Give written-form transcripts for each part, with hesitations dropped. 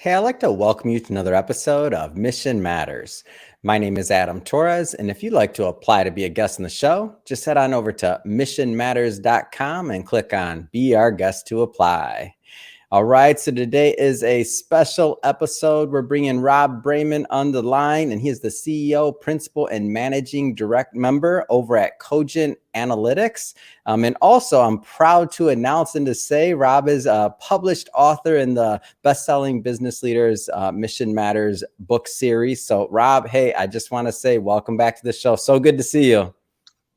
Hey, I'd like to welcome you to another episode of Mission Matters. My name is Adam Torres, and if you'd like to apply to be a guest on the show, just head on over to missionmatters.com and click on Be Our Guest to apply. All right, so today is a special episode. We're bringing Rob Braiman on the line, and he is the CEO, Principal, and Managing Direct Member over at Cogent Analytics. And also, I'm proud to announce and to say Rob is a published author in the best-selling Business Leaders Mission Matters book series. So, Rob, hey, I just want to say welcome back to the show. So good to see you.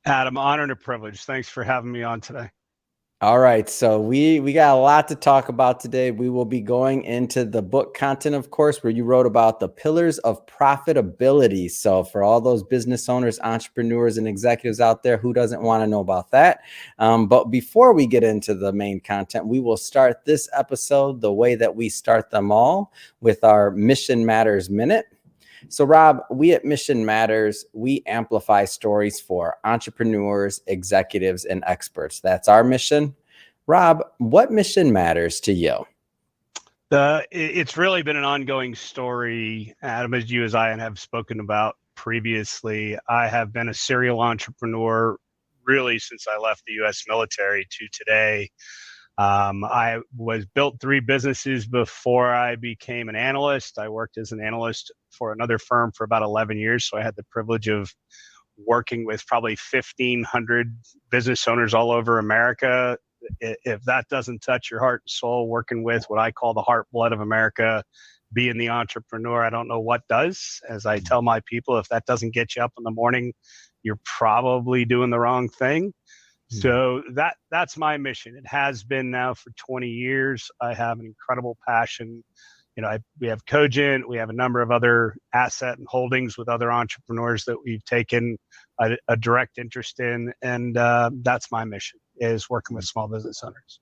Adam, honor and a privilege. Thanks for having me on today. All right, so we got a lot to talk about today. We will be going into the book content, of course, where you wrote about the pillars of profitability. So for all those business owners, entrepreneurs, and executives out there, who doesn't want to know about that? But before we get into the main content, we will start this episode the way that we start them all, with our Mission Matters Minute. So, Rob, we at Mission Matters, we amplify stories for entrepreneurs, executives, and experts. That's our mission. Rob, what mission matters to you? It's really been an ongoing story, Adam, as you as I have spoken about previously. I have been a serial entrepreneur really since I left the U.S. military to today. I was built 3 businesses before I became an analyst. I worked as an analyst for another firm for about 11 years. So I had the privilege of working with probably 1,500 business owners all over America. If that doesn't touch your heart and soul, working with what I call the heart blood of America, being the entrepreneur, I don't know what does. As I tell my people, if that doesn't get you up in the morning, you're probably doing the wrong thing. So that's my mission. It has been now for 20 years. I have an incredible passion. We have Cogent. We have a number of other asset and holdings with other entrepreneurs that we've taken a direct interest in. And that's my mission, is working with small business owners.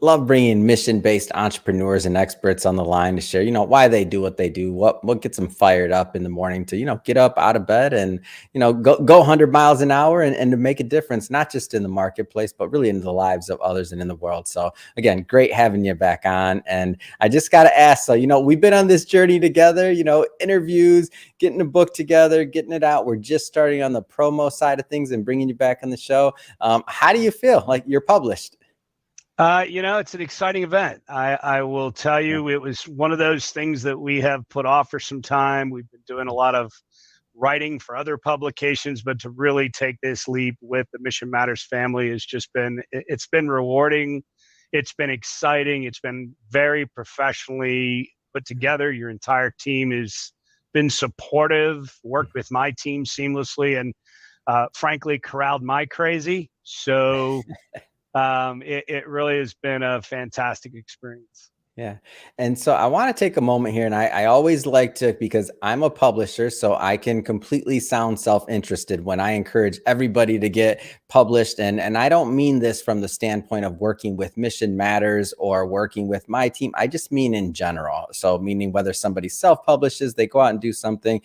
Love bringing mission-based entrepreneurs and experts on the line to share, why they do what they do, what gets them fired up in the morning to, get up out of bed and, go 100 miles an hour and to make a difference, not just in the marketplace, but really in the lives of others and in the world. So again, great having you back on. And I just got to ask, so, we've been on this journey together, interviews, getting the book together, getting it out. We're just starting on the promo side of things and bringing you back on the show. How do you feel like you're published? It's an exciting event. I will tell you, it was one of those things that we have put off for some time. We've been doing a lot of writing for other publications, but to really take this leap with the Mission Matters family has just it's been rewarding. It's been exciting. It's been very professionally put together. Your entire team has been supportive, worked with my team seamlessly, and frankly, corralled my crazy. So it really has been a fantastic experience. Yeah. And so I want to take a moment here, and I always like to, because I'm a publisher, so I can completely sound self-interested when I encourage everybody to get published. And I don't mean this from the standpoint of working with Mission Matters or working with my team. I just mean in general. So meaning whether somebody self-publishes, they go out and do something,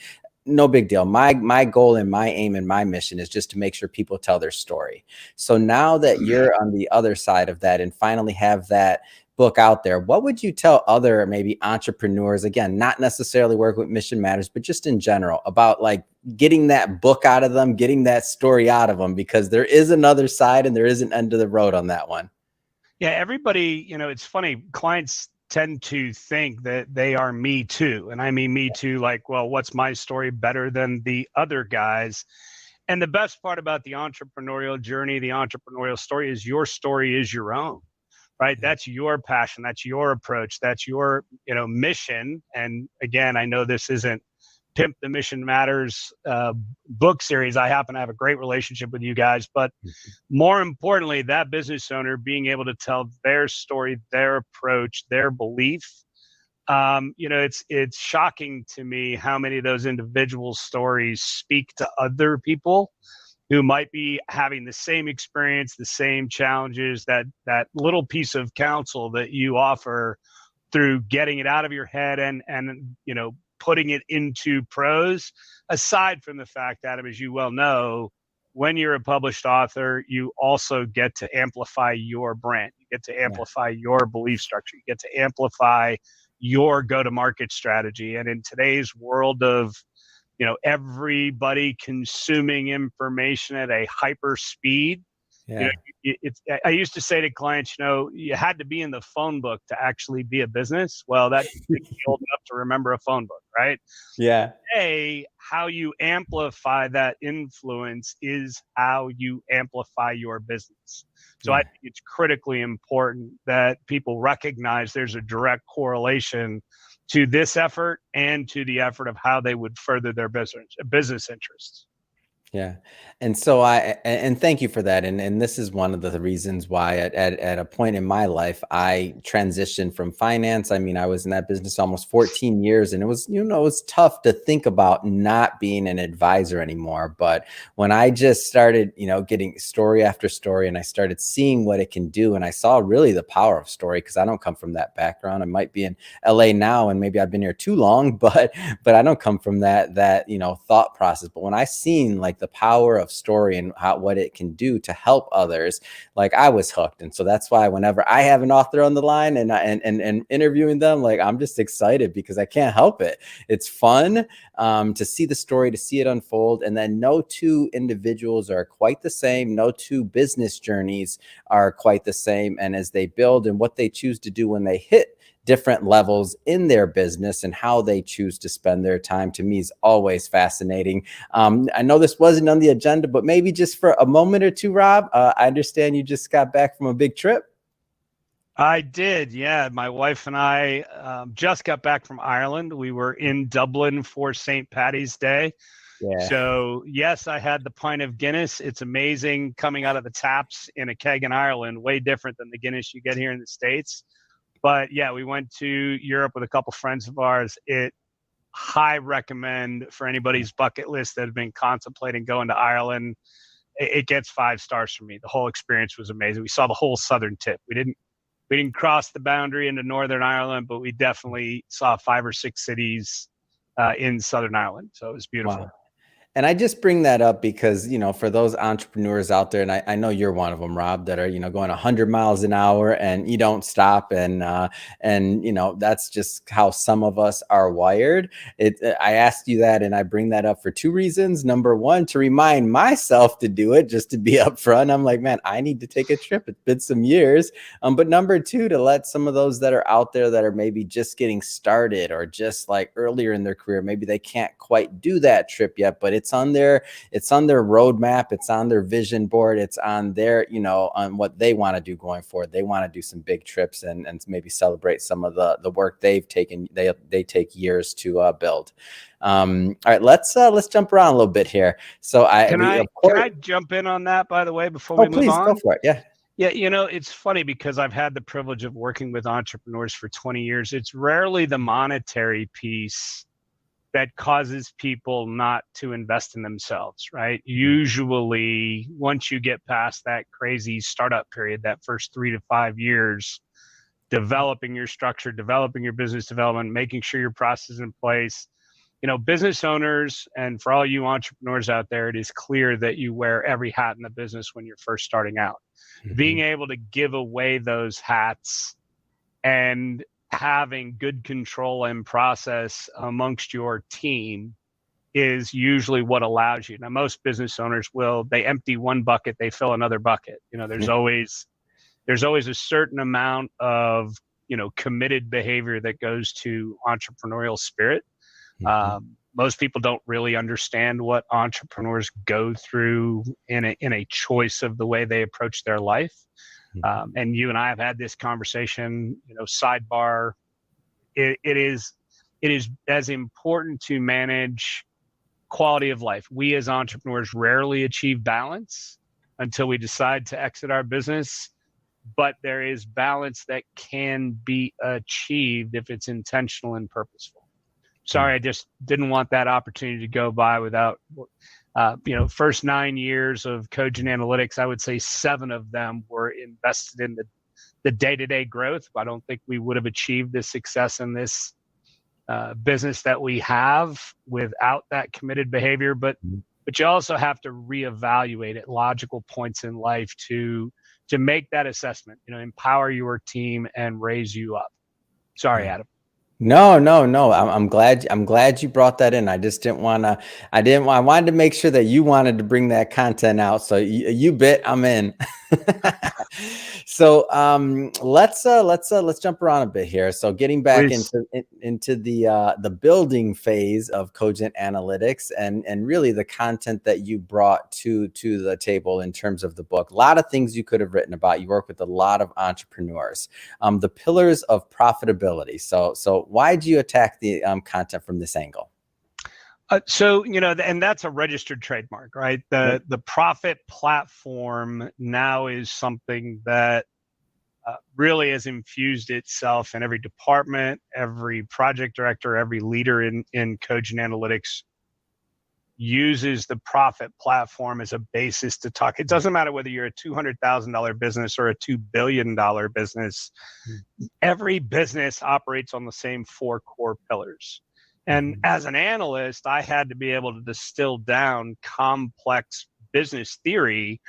no big deal. My goal and my aim and my mission is just to make sure people tell their story. So now that you're on the other side of that and finally have that book out there, what would you tell other maybe entrepreneurs, again, not necessarily work with Mission Matters, but just in general, about like getting that book out of them, getting that story out of them, because there is another side and there is an end to the road on that one? Yeah, everybody, it's funny, clients tend to think that they are me too. And I mean me too, like, well, what's my story better than the other guys? And the best part about the entrepreneurial journey, the entrepreneurial story, is your story is your own, right? That's your passion. That's your approach. That's your, mission. And again, I know this isn't Pimp the Mission Matters book series. I happen to have a great relationship with you guys, but more importantly, that business owner being able to tell their story, their approach, their belief. It's shocking to me how many of those individual stories speak to other people who might be having the same experience, the same challenges, that little piece of counsel that you offer through getting it out of your head and putting it into prose. Aside from the fact, Adam, as you well know, when you're a published author, you also get to amplify your brand. You get to amplify your belief structure. You get to amplify your go-to-market strategy. And in today's world of, everybody consuming information at a hyper speed, Yeah. I used to say to clients, you had to be in the phone book to actually be a business. Well, that makes me old enough to remember a phone book, right? Yeah. Today, how you amplify that influence is how you amplify your business. So I Yeah. think it's critically important that people recognize there's a direct correlation to this effort and to the effort of how they would further their business interests. Yeah. And so and thank you for that. And this is one of the reasons why at a point in my life, I transitioned from finance. I mean, I was in that business almost 14 years, and it was, it was tough to think about not being an advisor anymore. But when I just started, getting story after story, and I started seeing what it can do, and I saw really the power of story, because I don't come from that background. I might be in LA now, and maybe I've been here too long, but I don't come from that thought process. But when I seen like the power of story and what it can do to help others, like, I was hooked. And so that's why whenever I have an author on the line and interviewing them, like, I'm just excited because I can't help it. It's fun to see the story, to see it unfold. And then no two individuals are quite the same. No two business journeys are quite the same. And as they build and what they choose to do when they hit different levels in their business and how they choose to spend their time, to me, is always fascinating. I know this wasn't on the agenda, but maybe just for a moment or two, Rob, I understand you just got back from a big trip. I did, yeah. My wife and I just got back from Ireland. We were in Dublin for St. Paddy's Day. Yeah. So, yes, I had the pint of Guinness. It's amazing coming out of the taps in a keg in Ireland, way different than the Guinness you get here in the States. But yeah, we went to Europe with a couple friends of ours. High recommend for anybody's bucket list that have been contemplating going to Ireland. It gets 5 stars from me. The whole experience was amazing. We saw the whole southern tip. We didn't cross the boundary into Northern Ireland, but we definitely saw 5 or 6 cities in Southern Ireland. So it was beautiful. Wow. And I just bring that up because, for those entrepreneurs out there, and I know you're one of them, Rob, that are, going 100 miles an hour and you don't stop. And that's just how some of us are wired. I asked you that, and I bring that up for 2 reasons. Number one, to remind myself to do it, just to be upfront. I'm like, man, I need to take a trip. It's been some years. But number two, to let some of those that are out there that are maybe just getting started or just like earlier in their career, maybe they can't quite do that trip yet, but it's on their roadmap, it's on their vision board, it's on their, on what they want to do going forward. They want to do some big trips and maybe celebrate some of the work they've taken. They take years to build. All right, let's jump around a little bit here. So Can I jump in on that, by the way, before we move please on? go for it. Yeah. Yeah, it's funny because I've had the privilege of working with entrepreneurs for 20 years. It's rarely the monetary piece that causes people not to invest in themselves, right? Usually, once you get past that crazy startup period, that first 3 to 5 years, developing your structure, developing your business development, making sure your process is in place. Business owners, and for all you entrepreneurs out there, it is clear that you wear every hat in the business when you're first starting out. Mm-hmm. Being able to give away those hats and having good control and process amongst your team is usually what allows you. Now, most business owners they empty one bucket, they fill another bucket. There's always a certain amount of, committed behavior that goes to entrepreneurial spirit. Mm-hmm. Most people don't really understand what entrepreneurs go through in a choice of the way they approach their life. And you and I have had this conversation, sidebar. It is as important to manage quality of life. We as entrepreneurs rarely achieve balance until we decide to exit our business, but there is balance that can be achieved if it's intentional and purposeful. Sorry, I just didn't want that opportunity to go by without, first 9 years of Cogent Analytics, I would say 7 of them were invested in the day-to-day growth. I don't think we would have achieved the success in this business that we have without that committed behavior. But you also have to reevaluate at logical points in life to make that assessment, empower your team and raise you up. Sorry, Adam. No, no, no. I'm glad you brought that in. I just didn't want to. I wanted to make sure that you wanted to bring that content out. So you bit, I'm in. So let's jump around a bit here. So getting back Please. into the building phase of Cogent Analytics and really the content that you brought to the table in terms of the book. A lot of things you could have written about. You work with a lot of entrepreneurs. The pillars of profitability. So why do you attack the content from this angle? So, and that's a registered trademark, right? Yep. The profit platform now is something that really has infused itself in every department, every project director, every leader in Cogent Analytics uses the profit platform as a basis to talk. It doesn't matter whether you're a $200,000 business or a $2 billion business. Every business operates on the same four core pillars. And as an analyst, I had to be able to distill down complex business theory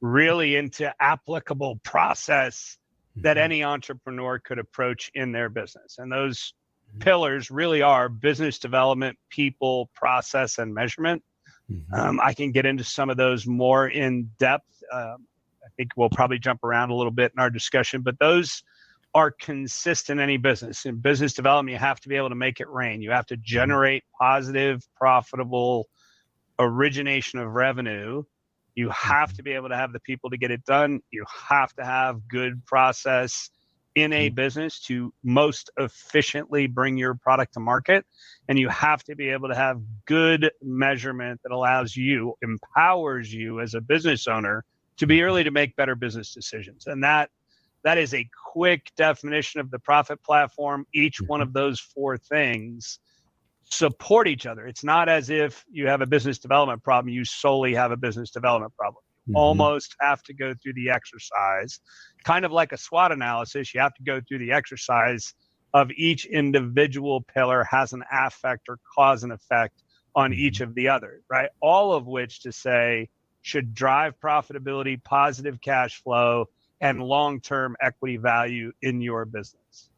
really into applicable process that any entrepreneur could approach in their business. And those pillars really are business development, people, process, and measurement. I can get into some of those more in depth. I think we'll probably jump around a little bit in our discussion, but those are consistent in any business. In business development, you have to be able to make it rain. You have to generate positive, profitable origination of revenue. You have to be able to have the people to get it done. You have to have good process in a business to most efficiently bring your product to market. And you have to be able to have good measurement that allows you, empowers you as a business owner to be able to make better business decisions. And that is a quick definition of the profit platform. Each one of those four things support each other. It's not as if you have a business development problem, you solely have a business development problem. You almost have to go through the exercise, kind of like a SWOT analysis. You have to go through the exercise of each individual pillar has an affect or cause and effect on each of the others, right? All of which to say should drive profitability, positive cash flow, and long-term equity value in your business.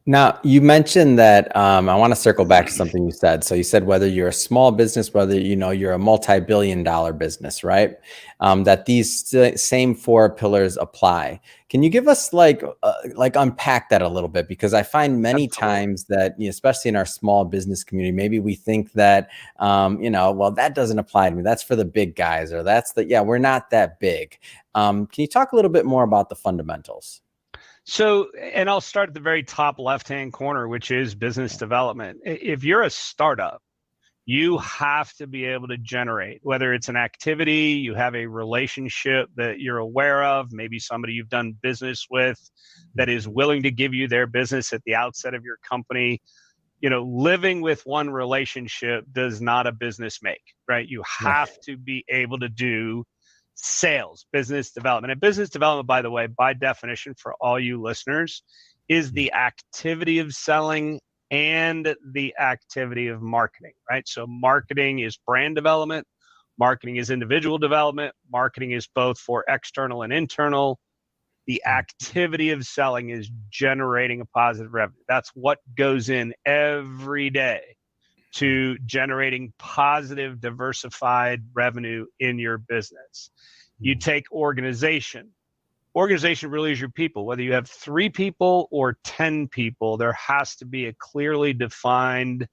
Now, you mentioned that I want to circle back to something you said. So you said whether you're a small business, whether you're a multi-billion-dollar business, right? That these same four pillars apply. Can you give us like unpack that a little bit? Because I find many times that, especially in our small business community, maybe we think that well, that doesn't apply to me. That's for the big guys, or we're not that big. Can you talk a little bit more about the fundamentals? So, and I'll start at the very top left-hand corner, which is business development. If you're a startup, you have to be able to generate, whether it's an activity, you have a relationship that you're aware of, maybe somebody you've done business with that is willing to give you their business at the outset of your company. Living with one relationship does not a business make, right? You have to be able to do sales, business development. And business development, by the way, by definition for all you listeners, is the activity of selling and the activity of marketing, right? So marketing is brand development, marketing is individual development, marketing is both for external and internal. The activity of selling is generating a positive revenue. That's what goes in every day to generating positive, diversified revenue in your business. You take organization. Organization really is your people. Whether you have 3 people or 10 people, there has to be a clearly defined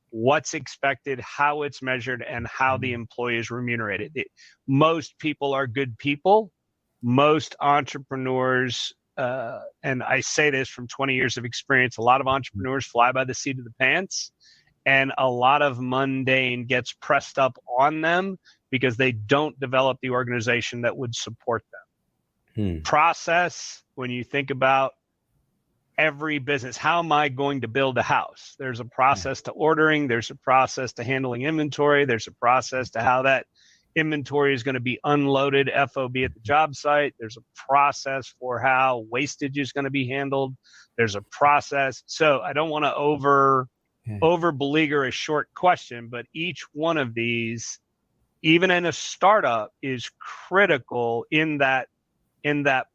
what's expected, how it's measured, and how the employee is remunerated. Most people are good people. Most entrepreneurs, and I say this from 20 years of experience, a lot of entrepreneurs fly by the seat of the pants, and a lot of mundane gets pressed up on them because they don't develop the organization that would support them. Process, when you think about every business, how am I going to build a house? There's a process to ordering, there's a process to handling inventory, there's a process to how that inventory is going to be unloaded FOB at the job site. There's a process for how wastage is going to be handled. There's a process. So I don't want to over beleaguer a short question, but each one of these, even in a startup, is critical in that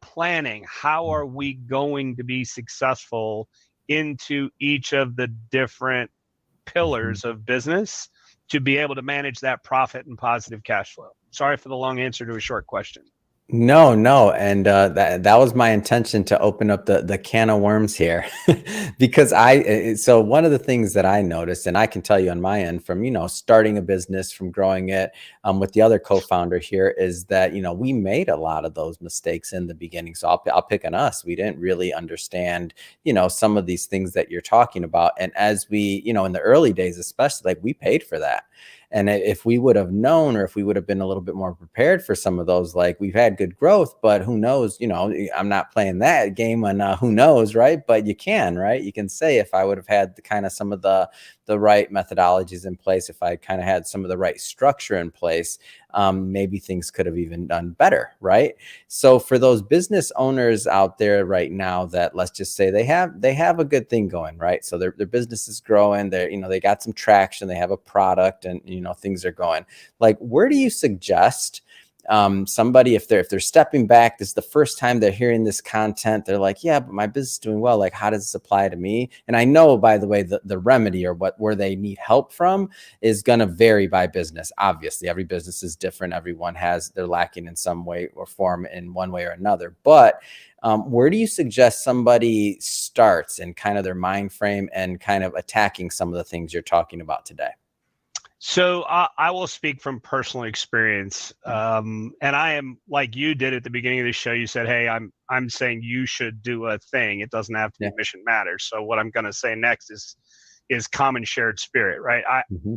planning. How are we going to be successful into each of the different Mhm. pillars of business to be able to manage that profit and positive cash flow. Sorry for the long answer to a short question. No, no, and that was my intention to open up the can of worms here, because so one of the things that I noticed, and I can tell you on my end from starting a business, from growing it with the other co-founder here, is that we made a lot of those mistakes in the beginning. So I'll pick on us. We didn't really understand some of these things that you're talking about, and as we in the early days, especially, like, we paid for that. And if we would have known, or if we would have been a little bit more prepared for some of those, like, we've had good growth, but who knows, I'm not playing that game on who knows, right? But you can, right? You can say, if I would have had the kind of some of the right methodologies in place, if I kind of had some of the right structure in place, maybe things could have even done better, right? So for those business owners out there right now, that, let's just say, they have a good thing going, right? So their business is growing, they got some traction, they have a product, and things are going. Like, where do you suggest somebody, if they're stepping back, this is the first time they're hearing this content, they're like, yeah, but my business is doing well, like, how does this apply to me? And I know, by the way, the remedy, or where they need help from, is going to vary by business. Obviously, every business is different. Everyone they're lacking in some way or form, in one way or another. But where do you suggest somebody starts in kind of their mind frame, and kind of attacking some of the things you're talking about today? So I will speak from personal experience, and I am like you did at the beginning of the show. You said, "Hey, I'm saying you should do a thing. It doesn't have to be Yeah. mission matters." So what I'm going to say next is common shared spirit, right? Hmm.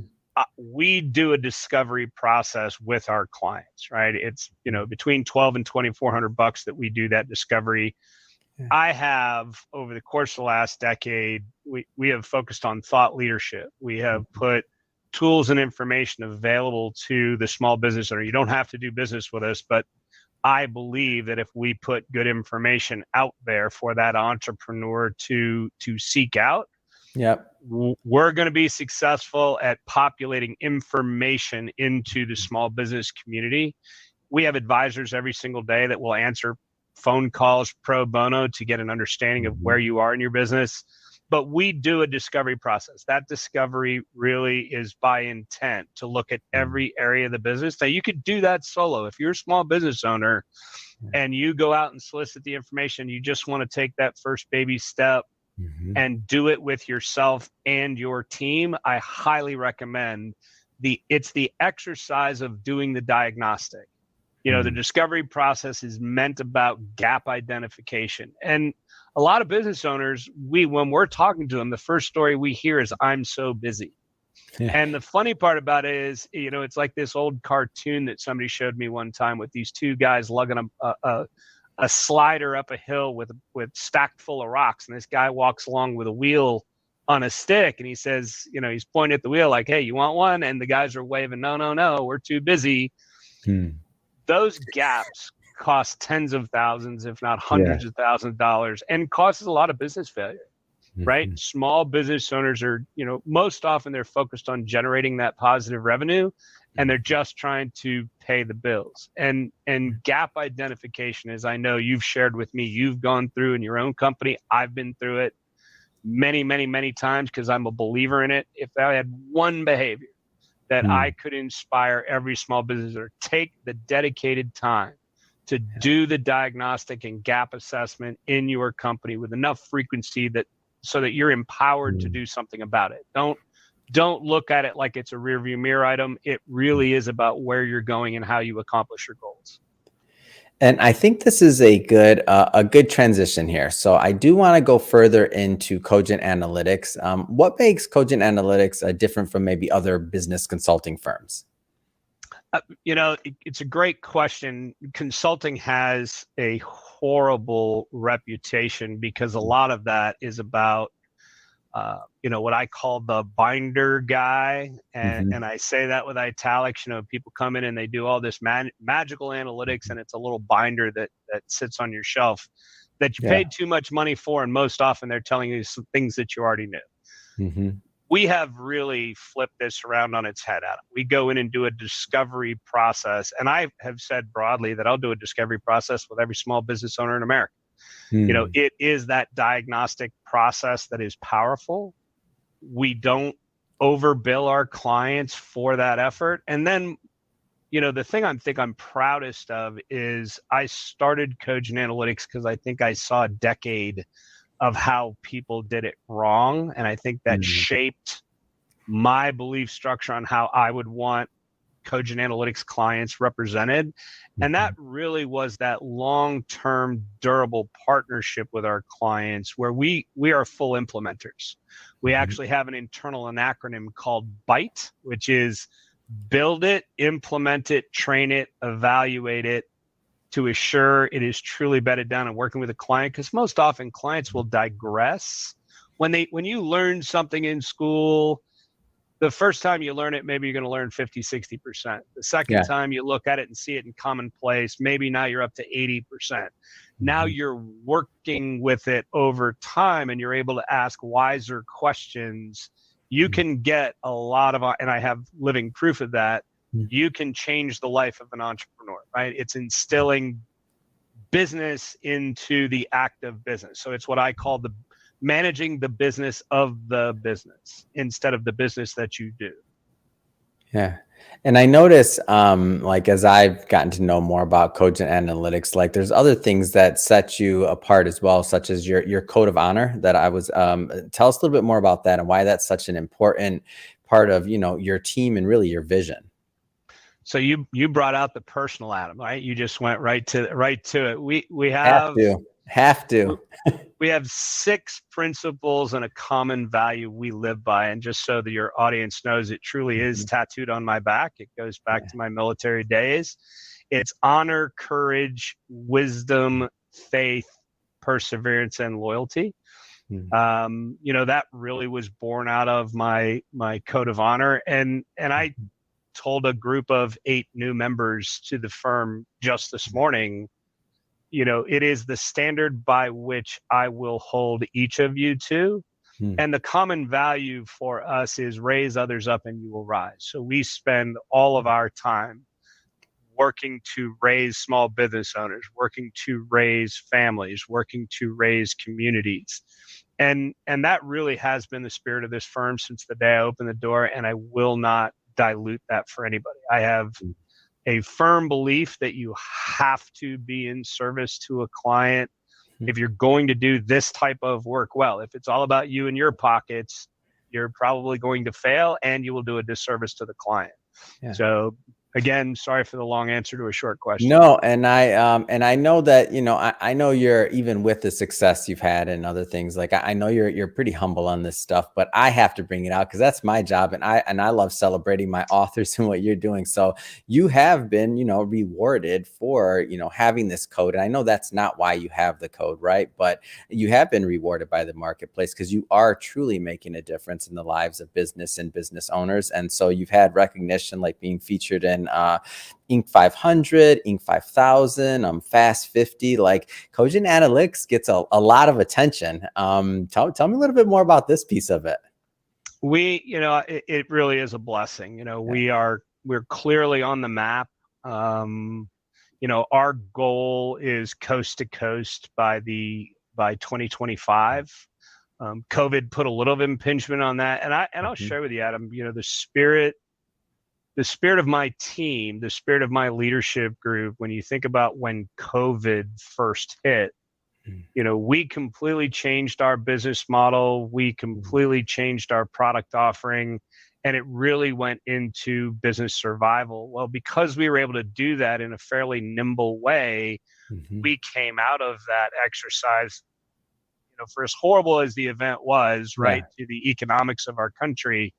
We do a discovery process with our clients, right? It's between 12 and $2,400 that we do that discovery. Yeah. I have, over the course of the last decade, we have focused on thought leadership. We have put tools and information available to the small business owner. You don't have to do business with us, but I believe that if we put good information out there for that entrepreneur to seek out, Yep. we're going to be successful at populating information into the small business community. We have advisors every single day that will answer phone calls pro bono to get an understanding of where Hmm. you are in your business. But we do a discovery process. That discovery really is by intent to look at every area of the business. Now, you could do that solo. If you're a small business owner and you go out and solicit the information, you just want to take that first baby step Hmm. and do it with yourself and your team, I highly recommend it's the exercise of doing the diagnostic. The discovery process is meant about gap identification. And a lot of business owners, when we're talking to them, the first story we hear is, I'm so busy. Yeah. And the funny part about it is, it's like this old cartoon that somebody showed me one time, with these two guys lugging a slider up a hill with stacked full of rocks, and this guy walks along with a wheel on a stick, and he says, he's pointing at the wheel like, hey, you want one? And the guys are waving, no, no, no, we're too busy. Hmm. Those gaps cost tens of thousands, if not Yeah. hundreds of thousands of dollars, and causes a lot of business failure. Right? Hmm. Small business owners are, most often they're focused on generating that positive revenue, and they're just trying to pay the bills. And gap identification, as I know you've shared with me, you've gone through in your own company. I've been through it many, many, many times, because I'm a believer in it. If I had one behavior that I Hmm. could inspire every small business owner, take the dedicated time to do the diagnostic and gap assessment in your company with enough frequency so that you're empowered to Hmm. do something about it. Don't look at it like it's a rearview mirror item. It really is about where you're going and how you accomplish your goals. And I think this is a good transition here. So I do want to go further into Cogent Analytics. What makes Cogent Analytics different from maybe other business consulting firms? It's a great question. Consulting has a horrible reputation because a lot of that is about what I call the binder guy. And, Hmm. and I say that with italics. People come in and they do all this magical analytics, and it's a little binder that sits on your shelf that you Yeah. paid too much money for. And most often they're telling you some things that you already knew. Hmm. We have really flipped this around on its head, Adam. We go in and do a discovery process. And I have said broadly that I'll do a discovery process with every small business owner in America. It is that diagnostic process that is powerful. We don't overbill our clients for that effort. And then, the thing I'm proudest of is I started Cogent Analytics because I think I saw a decade of how people did it wrong. And I think that shaped my belief structure on how I would want Cogent Analytics clients represented. And that really was that long-term durable partnership with our clients where we are full implementers. We actually have an internal acronym called BITE, which is build it, implement it, train it, evaluate it to assure it is truly bedded down and working with a client. Because most often clients will digress. When you learn something in school, the first time you learn it, maybe you're going to learn 50, 60%. The second time you look at it and see it in commonplace, maybe now you're up to 80%. Now you're working with it over time and you're able to ask wiser questions. You can get a lot of, and I have living proof of that, you can change the life of an entrepreneur, right? It's instilling business into the act of business. So it's what I call managing the business of the business instead of the business that you do. Yeah. And I notice, like, as I've gotten to know more about Cogent Analytics, like there's other things that set you apart as well, such as your code of honor that I was, tell us a little bit more about that and why that's such an important part of, your team and really your vision. So you brought out the personal, Adam, right? You just went right to it. We have to. We have 6 principles and a common value we live by. And just so that your audience knows, it truly is tattooed on my back. It goes back to my military days. It's honor, courage, wisdom, faith, perseverance, and loyalty. That really was born out of my code of honor. And I told a group of 8 new members to the firm just this morning, it is the standard by which I will hold each of you to. And the common value for us is raise others up and you will rise. So we spend all of our time working to raise small business owners, working to raise families, working to raise communities. And that really has been the spirit of this firm since the day I opened the door, and I will not dilute that for anybody. I have a firm belief that you have to be in service to a client if you're going to do this type of work well. If it's all about you and your pockets, you're probably going to fail and you will do a disservice to the client. So again, sorry for the long answer to a short question. No, and I know that, I know you're, even with the success you've had and other things, like I know you're pretty humble on this stuff, but I have to bring it out because that's my job, and I love celebrating my authors and what you're doing. So you have been, rewarded for, having this code. And I know that's not why you have the code, right? But you have been rewarded by the marketplace because you are truly making a difference in the lives of business and business owners. And so you've had recognition, like being featured in Inc. 500, Inc. 5000, Fast 50. Like Cogent Analytics gets a lot of attention. Tell me a little bit more about this piece of it. It really is a blessing. We're clearly on the map. Our goal is coast to coast by 2025. COVID put a little impingement on that, and I'll share with you, Adam. The spirit of my team, the spirit of my leadership group, when you think about when COVID first hit, we completely changed our business model. We completely changed our product offering, and it really went into business survival. Well, because we were able to do that in a fairly nimble way, we came out of that exercise, for as horrible as the event was, right, to the economics of our country,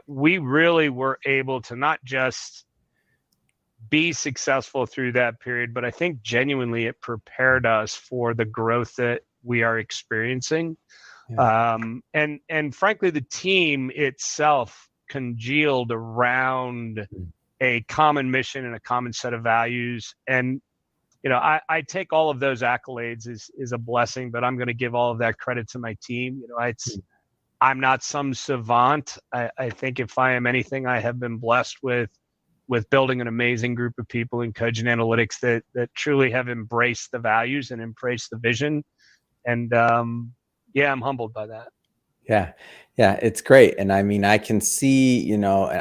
we really were able to not just be successful through that period, but I think genuinely it prepared us for the growth that we are experiencing. And frankly, the team itself congealed around a common mission and a common set of values. And, I take all of those accolades is a blessing, but I'm going to give all of that credit to my team. I'm not some savant. I think if I am anything, I have been blessed with with building an amazing group of people in Cogent Analytics that truly have embraced the values and embraced the vision. And yeah, I'm humbled by that. Yeah. Yeah, it's great. And I mean, I can see,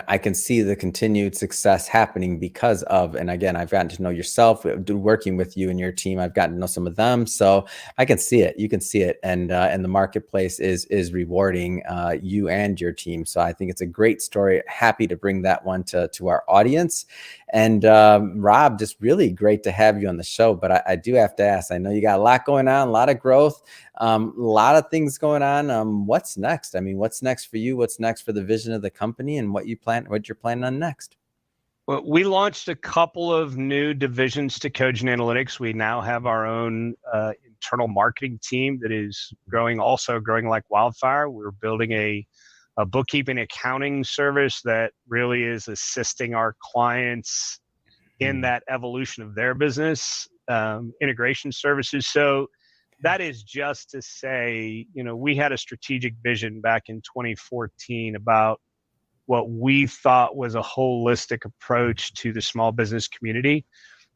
I can see the continued success happening because of, and again, I've gotten to know yourself, working with you and your team. I've gotten to know some of them. So I can see it. You can see it. And the marketplace is rewarding you and your team. So I think it's a great story. Happy to bring that one to our audience. And Rob, just really great to have you on the show. But I do have to ask, I know you got a lot going on, a lot of growth. A lot of things going on. What's next? I mean, what's next for you? What's next for the vision of the company and what you're planning on next? Well, we launched a couple of new divisions to Cogent Analytics. We now have our own internal marketing team that is growing like wildfire. We're building a bookkeeping accounting service that really is assisting our clients in that evolution of their business, integration services. So that is just to say, we had a strategic vision back in 2014 about what we thought was a holistic approach to the small business community.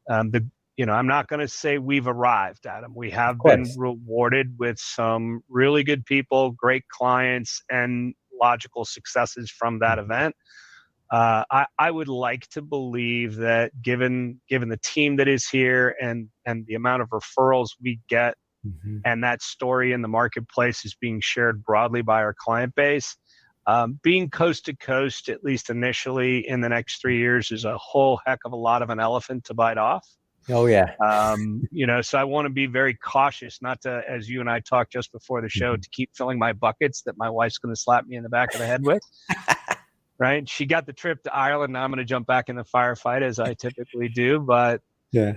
I'm not going to say we've arrived, Adam. We have been rewarded with some really good people, great clients, and logical successes from that event. I would like to believe that given the team that is here and the amount of referrals we get, and that story in the marketplace is being shared broadly by our client base, being coast to coast, at least initially in the next 3 years, is a whole heck of a lot of an elephant to bite off. Oh yeah. So I want to be very cautious, not to, as you and I talked just before the show, to keep filling my buckets that my wife's going to slap me in the back of the head with. Right? She got the trip to Ireland. Now I'm going to jump back in the firefight as I typically do. But yeah,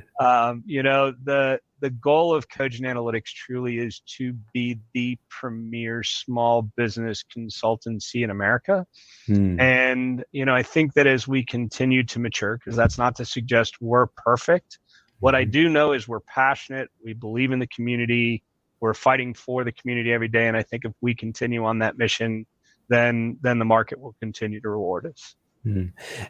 the goal of Cogent Analytics truly is to be the premier small business consultancy in America. And, I think that as we continue to mature, because that's not to suggest we're perfect. What I do know is we're passionate. We believe in the community. We're fighting for the community every day. And I think if we continue on that mission, then the market will continue to reward us.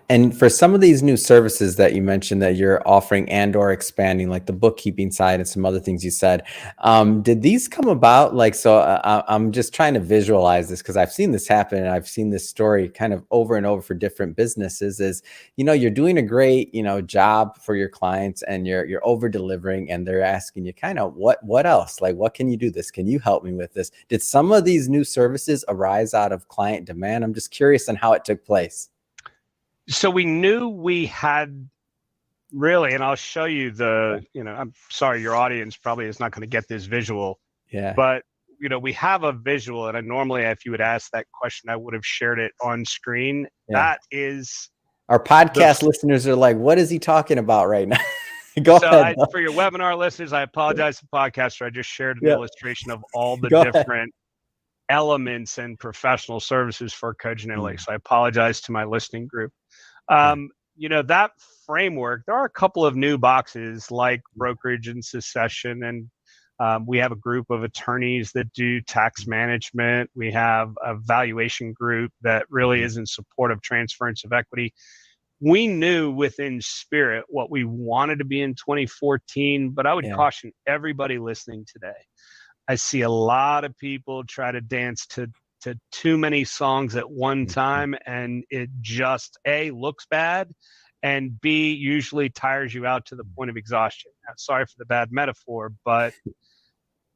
And for some of these new services that you mentioned that you're offering and or expanding, like the bookkeeping side and some other things you said, did these come about? I'm just trying to visualize this because I've seen this happen and I've seen this story kind of over and over for different businesses. Is you're doing a great job for your clients and you're over delivering and they're asking you kind of what else? Like, what can you do this? Can you help me with this? Did some of these new services arise out of client demand? I'm just curious on how it took place. So we knew we had really, and I'll show you I'm sorry, your audience probably is not going to get this visual. Yeah. But, we have a visual, and normally if you would ask that question, I would have shared it on screen. Yeah. That is. Our podcast listeners are like, what is he talking about right now? Go ahead. For your webinar listeners, I apologize to podcaster. I just shared an illustration of all the different elements and professional services for Cogent Analytics. So I apologize to my listening group. That framework, there are a couple of new boxes like brokerage and succession. And we have a group of attorneys that do tax management. We have a valuation group that really is in support of transference of equity. We knew within spirit what we wanted to be in 2014, but I would caution everybody listening today. I see a lot of people try to dance to too many songs at one time, and it just A, looks bad, and B, usually tires you out to the point of exhaustion. Now, sorry for the bad metaphor, but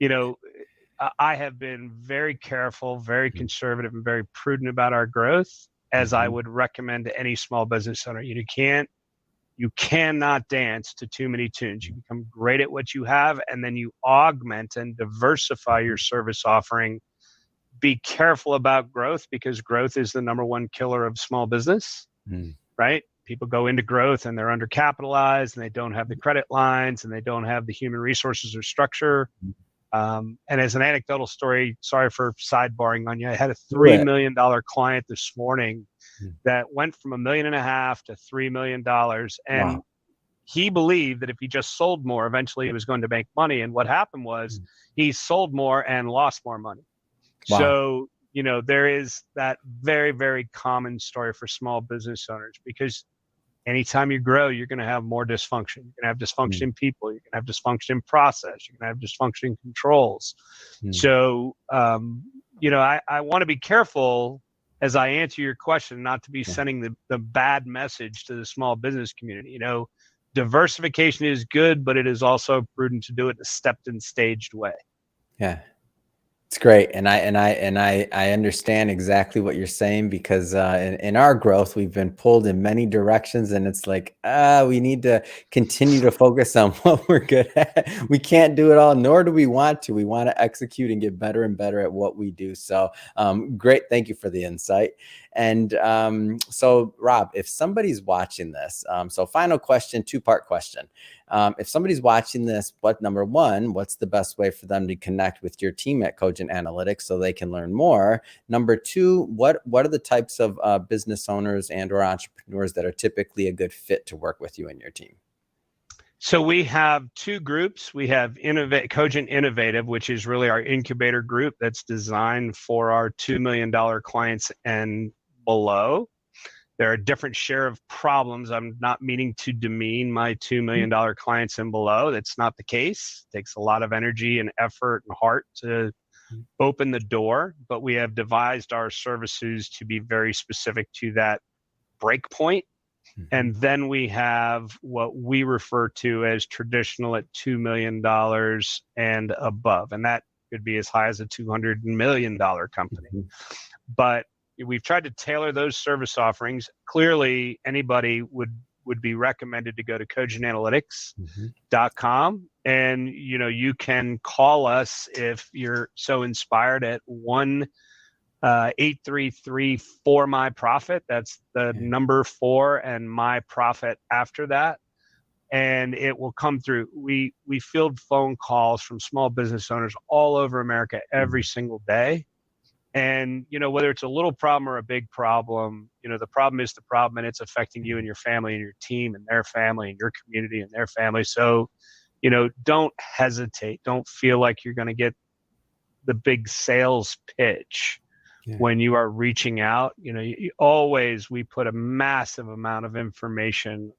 I have been very careful, very conservative, and very prudent about our growth, as I would recommend to any small business owner. You cannot dance to too many tunes. You become great at what you have, and then you augment and diversify your service offering. Be careful about growth, because growth is the number one killer of small business, right? People go into growth and they're undercapitalized and they don't have the credit lines and they don't have the human resources or structure. And as an anecdotal story, sorry for sidebarring on you, I had a $3 million client this morning that went from $1.5 million to $3 million. And he believed that if he just sold more, eventually he was going to make money. And what happened was he sold more and lost more money. Wow. So, there is that very, very common story for small business owners, because anytime you grow, you're going to have more dysfunction. You're going to have dysfunction in people. You're going to have dysfunction in process. You're going to have dysfunction in controls. So, I want to be careful as I answer your question, not to be sending the bad message to the small business community. Diversification is good, but it is also prudent to do it in a stepped and staged way. Yeah. It's great. And I understand exactly what you're saying, because in our growth, we've been pulled in many directions, and it's like, we need to continue to focus on what we're good at. We can't do it all, nor do we want to. We want to execute and get better and better at what we do. So great. Thank you for the insight. And so Rob, if somebody's watching this, so final question, two-part question. If somebody's watching this, number one, what's the best way for them to connect with your team at Cogent Analytics so they can learn more? Number two, what are the types of business owners and or entrepreneurs that are typically a good fit to work with you and your team? So we have two groups. We have Cogent Innovative, which is really our incubator group that's designed for our $2 million clients and below. There are a different share of problems. I'm not meaning to demean my $2 million clients and below. That's not the case. It takes a lot of energy and effort and heart to open the door, but we have devised our services to be very specific to that break point. And then we have what we refer to as traditional at $2 million and above. And that could be as high as a $200 million company. But we've tried to tailor those service offerings. Clearly, anybody would be recommended to go to cogentanalytics.com. And, you can call us if you're so inspired at 1-833-4-MY-PROFIT. That's the number 4 and my profit after that. And it will come through. We field phone calls from small business owners all over America every single day. And, whether it's a little problem or a big problem, the problem is the problem, and it's affecting you and your family and your team and their family and your community and their family. So, don't hesitate. Don't feel like you're going to get the big sales pitch when you are reaching out. We put a massive amount of information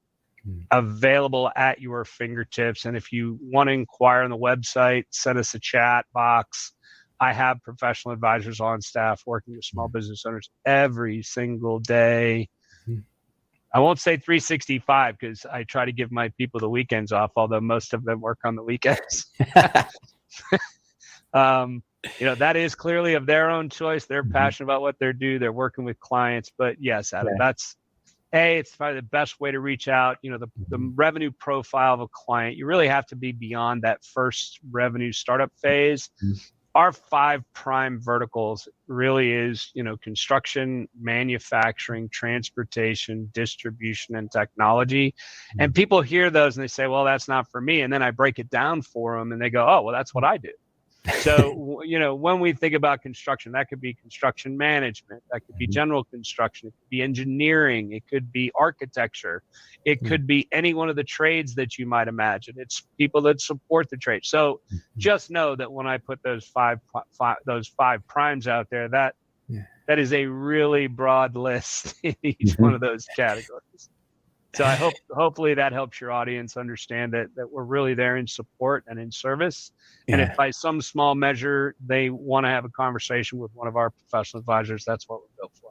available at your fingertips. And if you want to inquire on the website, send us a chat box. I have professional advisors on staff working with small business owners every single day. I won't say 365 because I try to give my people the weekends off, although most of them work on the weekends. That is clearly of their own choice. They're passionate about what they do. They're working with clients. But yes, Adam, it's probably the best way to reach out. The revenue profile of a client, you really have to be beyond that first revenue startup phase. Our 5 prime verticals really is, construction, manufacturing, transportation, distribution, and technology. And people hear those and they say, well, that's not for me. And then I break it down for them and they go, oh, well, that's what I do. So, when we think about construction, that could be construction management, that could be general construction, it could be engineering, it could be architecture, it could be any one of the trades that you might imagine. It's people that support the trade. So just know that when I put those five primes out there, that is a really broad list in each one of those categories. So I hopefully that helps your audience understand that we're really there in support and in service. And if by some small measure they want to have a conversation with one of our professional advisors, that's what we're built for.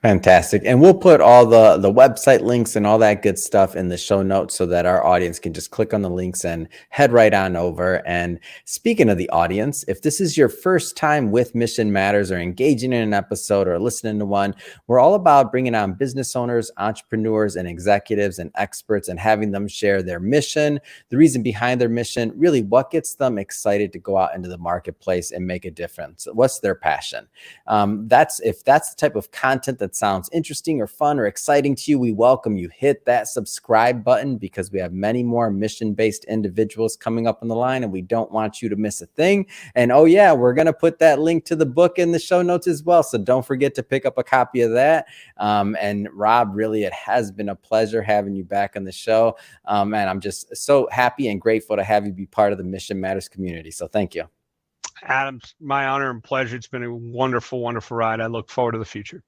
Fantastic. And we'll put all the website links and all that good stuff in the show notes so that our audience can just click on the links and head right on over. And speaking of the audience, if this is your first time with Mission Matters or engaging in an episode or listening to one, we're all about bringing on business owners, entrepreneurs, and executives and experts and having them share their mission, the reason behind their mission, really what gets them excited to go out into the marketplace and make a difference. What's their passion? If that's the type of content that sounds interesting or fun or exciting to you, we welcome you. Hit that subscribe button because we have many more mission-based individuals coming up on the line and we don't want you to miss a thing. And oh yeah, we're going to put that link to the book in the show notes as well. So don't forget to pick up a copy of that. And Rob, really, it has been a pleasure having you back on the show. And I'm just so happy and grateful to have you be part of the Mission Matters community. So thank you. Adam, my honor and pleasure. It's been a wonderful, wonderful ride. I look forward to the future.